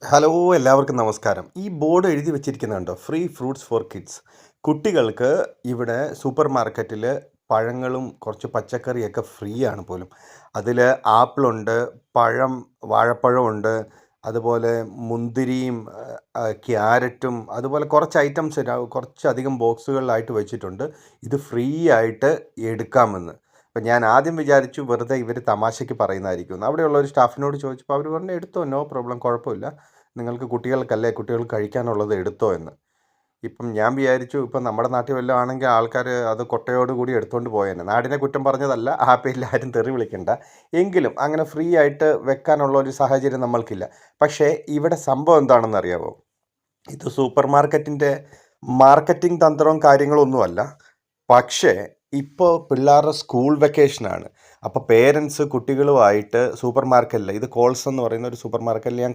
Hello എല്ലാവർക്കും നമസ്കാരം. ഈ ബോർഡ് എഴുതി വെച്ചിരിക്കുന്നുണ്ടോ, ഫ്രീ ഫ്രൂട്ട്സ് ഫോർ കിഡ്സ്. കുട്ടികൾക്ക് ഇവിടെ സൂപ്പർ മാർക്കറ്റിൽ പഴങ്ങളും കുറച്ച് പച്ചക്കറിയൊക്കെ ഫ്രീ ആണ് പോലും. അതിൽ ആപ്പിളുണ്ട്, പഴം, വാഴപ്പഴമുണ്ട്, അതുപോലെ മുന്തിരിയും ക്യാരറ്റും, അതുപോലെ കുറച്ച് ഐറ്റംസ് കുറച്ചധികം ബോക്സുകളിലായിട്ട് വെച്ചിട്ടുണ്ട്. ഇത് ഫ്രീ ആയിട്ട് എടുക്കാമെന്ന്. അപ്പം ഞാൻ ആദ്യം വിചാരിച്ചു വെറുതെ ഇവർ തമാശയ്ക്ക് പറയുന്നതായിരിക്കും. അവിടെയുള്ള ഒരു സ്റ്റാഫിനോട് ചോദിച്ചപ്പോൾ അവർ പറഞ്ഞു എടുത്തോ, നോ പ്രോബ്ലം, കുഴപ്പമില്ല, നിങ്ങൾക്ക് കുട്ടികൾക്കല്ലേ, കുട്ടികൾ കഴിക്കാനുള്ളത് എടുത്തോ എന്ന്. ഇപ്പം ഞാൻ വിചാരിച്ചു ഇപ്പം നമ്മുടെ നാട്ടിൽ വല്ലതും ആണെങ്കിൽ ആൾക്കാർ അത് കൊട്ടയോട് കൂടി എടുത്തുകൊണ്ട് പോയേനെ. നാടിനെ കുറ്റം പറഞ്ഞതല്ല, ആ പേരിൽ ആരും തെറി വിളിക്കണ്ട. എങ്കിലും അങ്ങനെ ഫ്രീ ആയിട്ട് വെക്കാനുള്ള ഒരു സാഹചര്യം നമ്മൾക്കില്ല. പക്ഷേ ഇവിടെ സംഭവം എന്താണെന്ന് അറിയാമോ? ഇത് സൂപ്പർ മാർക്കറ്റിൻ്റെ മാർക്കറ്റിംഗ് തന്ത്രവും കാര്യങ്ങളൊന്നുമല്ല. പക്ഷേ ഇപ്പോൾ പിള്ളേരുടെ സ്കൂൾ വെക്കേഷനാണ്. അപ്പോൾ പേരൻസ് കുട്ടികളുമായിട്ട് സൂപ്പർ മാർക്കറ്റിൽ, ഇത് കോൾസ് എന്ന് പറയുന്ന ഒരു സൂപ്പർ മാർക്കറ്റിൽ ഞാൻ